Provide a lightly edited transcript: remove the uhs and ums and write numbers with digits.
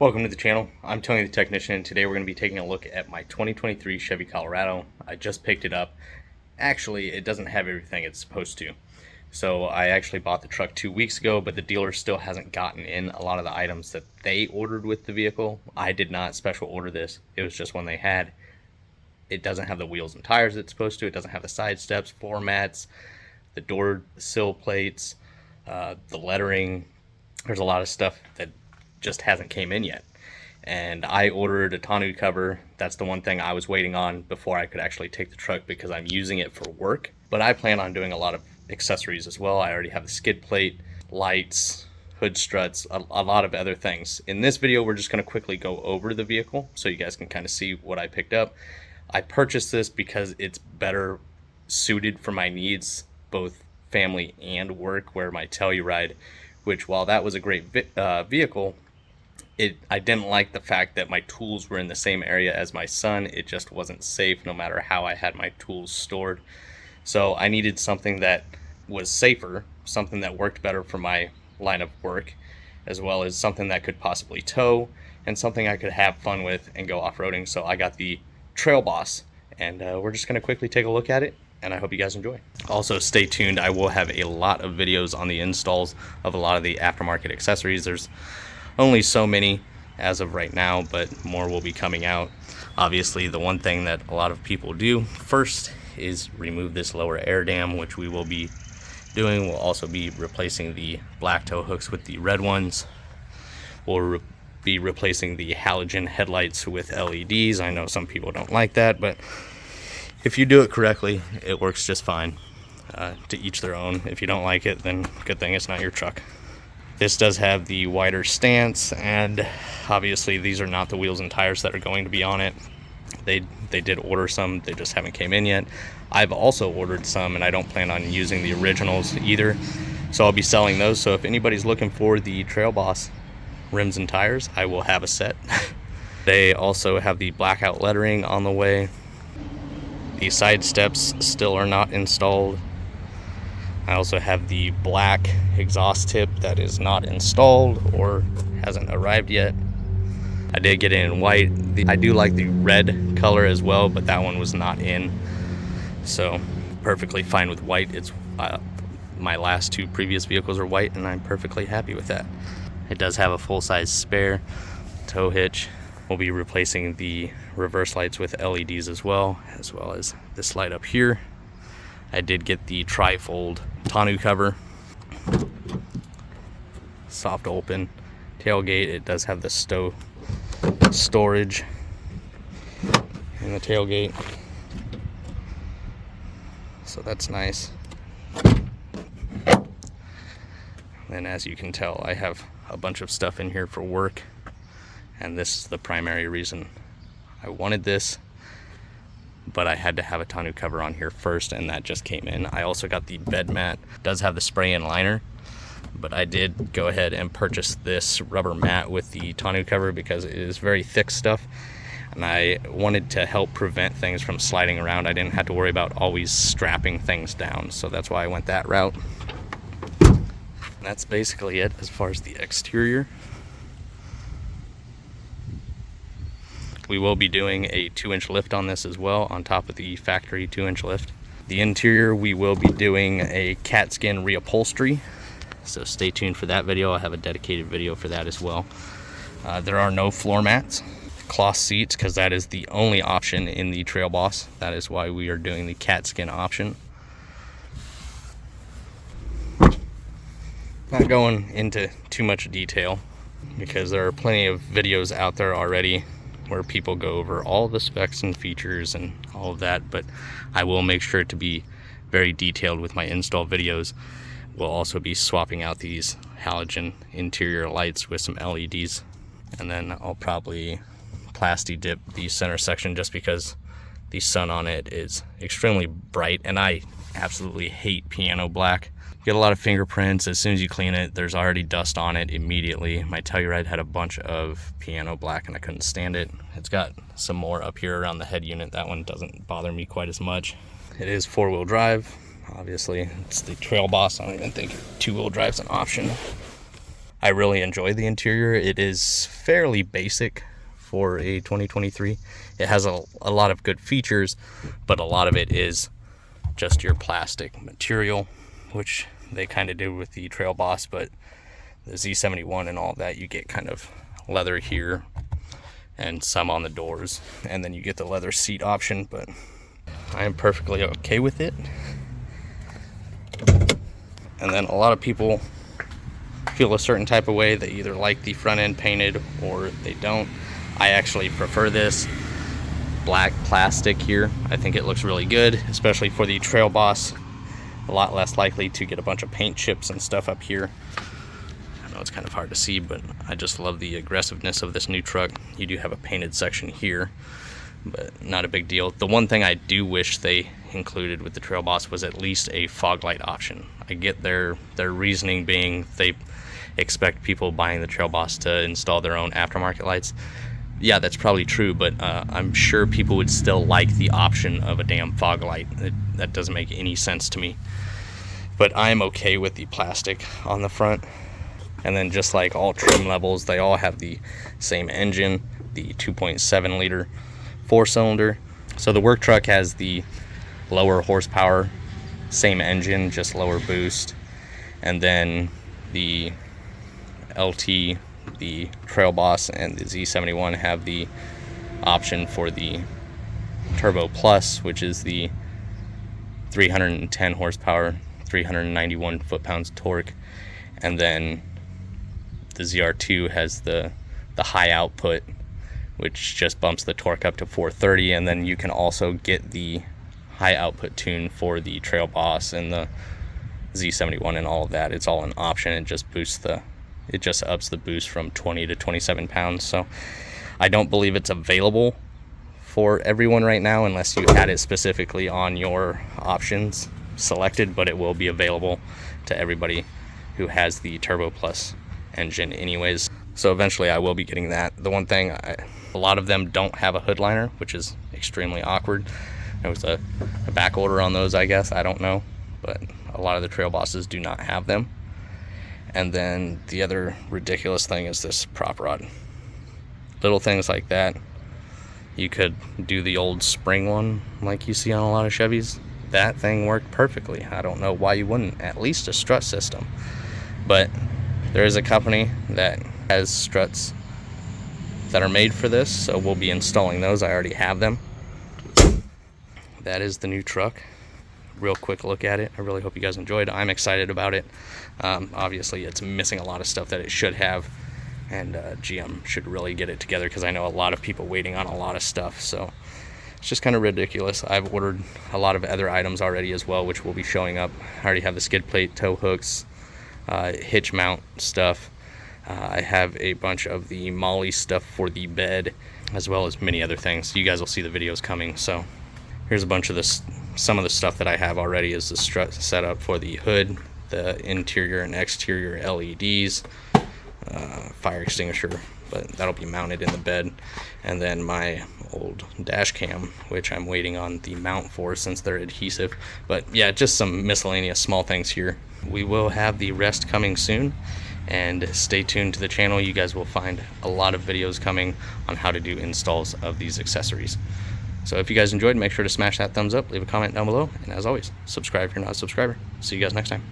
Welcome to the channel. I'm Tony the Technician, and today we're going to be taking a look at my 2023 Chevy Colorado. I just picked it up. Actually, it doesn't have everything it's supposed to. So I actually bought the truck 2 weeks ago, but the dealer still hasn't gotten in a lot of the items that they ordered with the vehicle. I did not special order this. It was just one they had. It doesn't have the wheels and tires it's supposed to. It doesn't have the side steps, floor mats, the door sill plates, the lettering. There's a lot of stuff that just hasn't came in yet, and I ordered a tonneau cover. That's the one thing I was waiting on before I could actually take the truck, because I'm using it for work, but I plan on doing a lot of accessories as well. I already have the skid plate, lights, hood struts, a lot of other things. In this video we're just going to quickly go over the vehicle so you guys can kind of see what I picked up. I purchased this because it's better suited for my needs, both family and work, where my Telluride, which while that was a great vehicle, I didn't like the fact that my tools were in the same area as my son. It just wasn't safe no matter how I had my tools stored. So I needed something that was safer, something that worked better for my line of work, as well as something that could possibly tow and something I could have fun with and go off-roading. So I got the Trail Boss, and we're just going to quickly take a look at it, and I hope you guys enjoy. Also, stay tuned. I will have a lot of videos on the installs of a lot of the aftermarket accessories. There's only so many as of right now, but more will be coming out. Obviously, the one thing that a lot of people do first is remove this lower air dam, which we will be doing. We'll also be replacing the black tow hooks with the red ones. We'll be replacing the halogen headlights with LEDs. I know some people don't like that, but if you do it correctly, it works just fine. To each their own. If you don't like it, then good thing it's not your truck. This does have the wider stance, and obviously these are not the wheels and tires that are going to be on it. They did order some, they just haven't came in yet. I've also ordered some, and I don't plan on using the originals either, so I'll be selling those. So if anybody's looking for the Trail Boss rims and tires, I will have a set. They also have the blackout lettering on the way. The side steps still are not installed. I also have the black exhaust tip that is not installed or hasn't arrived yet. I did get it in white. I do like the red color as well, but that one was not in. So perfectly fine with white. It's my last two previous vehicles are white, and I'm perfectly happy with that. It does have a full-size spare tow hitch. We'll be replacing the reverse lights with LEDs as well as this light up here. I did get the tri-fold tonneau cover, soft open tailgate. It does have the storage in the tailgate, so that's nice. And as you can tell, I have a bunch of stuff in here for work, and this is the primary reason I wanted this. But I had to have a tonneau cover on here first, and that just came in. I also got the bed mat. It does have the spray-in liner, but I did go ahead and purchase this rubber mat with the tonneau cover because it is very thick stuff, and I wanted to help prevent things from sliding around. I didn't have to worry about always strapping things down, so that's why I went that route. And that's basically it as far as the exterior. We will be doing a 2-inch lift on this as well, on top of the factory 2-inch lift. The interior, we will be doing a cat skin reupholstery, so stay tuned for that video. I have a dedicated video for that as well. There are no floor mats, cloth seats, because that is the only option in the Trail Boss. That is why we are doing the cat skin option. Not going into too much detail, because there are plenty of videos out there already where people go over all the specs and features and all of that, but I will make sure to be very detailed with my install videos. We'll also be swapping out these halogen interior lights with some LEDs, and then I'll probably plasti dip the center section just because the sun on it is extremely bright, and I absolutely hate piano black. Get a lot of fingerprints. As soon as you clean it, there's already dust on it immediately. My Telluride had a bunch of piano black and I couldn't stand it. It's got some more up here around the head unit. That one doesn't bother me quite as much. It is 4-wheel drive. Obviously, it's the Trail Boss. I don't even think 2-wheel drive's an option. I really enjoy the interior. It is fairly basic for a 2023. It has a lot of good features, but a lot of it is just your plastic material, which they kind of do with the Trail Boss, but the Z71 and all that, you get kind of leather here and some on the doors, and then you get the leather seat option, but I am perfectly okay with it. And then a lot of people feel a certain type of way. They either like the front end painted or they don't. I actually prefer this black plastic here. I think it looks really good, especially for the Trail Boss. A lot less likely to get a bunch of paint chips and stuff up here. I know it's kind of hard to see, but I just love the aggressiveness of this new truck. You do have a painted section here, but not a big deal. The one thing I do wish they included with the Trail Boss was at least a fog light option. I get their reasoning being they expect people buying the Trail Boss to install their own aftermarket lights. Yeah, that's probably true, but I'm sure people would still like the option of a damn fog light. That doesn't make any sense to me. But I'm okay with the plastic on the front. And then just like all trim levels, they all have the same engine, the 2.7 liter 4-cylinder. So the work truck has the lower horsepower, same engine, just lower boost. And then the LT, the Trail Boss, and the Z71 have the option for the Turbo Plus, which is the 310 horsepower, 391 foot-pounds torque. And then the ZR2 has the high output, which just bumps the torque up to 430. And then you can also get the high output tune for the Trail Boss and the Z71 and all of that. It's all an option. It just ups the boost from 20 to 27 pounds. So I don't believe it's available for everyone right now unless you had it specifically on your options selected, but it will be available to everybody who has the Turbo Plus engine anyways. So eventually I will be getting that. The one thing, a lot of them don't have a hood liner, which is extremely awkward. There was a back order on those, I guess, I don't know, but a lot of the Trail Bosses do not have them. And then the other ridiculous thing is this prop rod. Little things like that. You could do the old spring one like you see on a lot of Chevys. That thing worked perfectly. I don't know why you wouldn't. At least a strut system. But there is a company that has struts that are made for this, so we'll be installing those. I already have them. That is the new truck. Real quick look at it. I really hope you guys enjoyed. I'm excited about it. Obviously it's missing a lot of stuff that it should have, and GM should really get it together because I know a lot of people waiting on a lot of stuff, so it's just kind of ridiculous. I've ordered a lot of other items already as well, which will be showing up. I already have the skid plate, tow hooks, hitch mount stuff. I have a bunch of the Molly stuff for the bed, as well as many other things. You guys will see the videos coming. So here's a bunch of this. Some of the stuff that I have already is the strut setup for the hood, the interior and exterior LEDs, fire extinguisher, but that'll be mounted in the bed. And then my old dash cam, which I'm waiting on the mount for since they're adhesive. But yeah, just some miscellaneous small things here. We will have the rest coming soon, and stay tuned to the channel. You guys will find a lot of videos coming on how to do installs of these accessories. So if you guys enjoyed, make sure to smash that thumbs up, leave a comment down below, and as always, subscribe if you're not a subscriber. See you guys next time.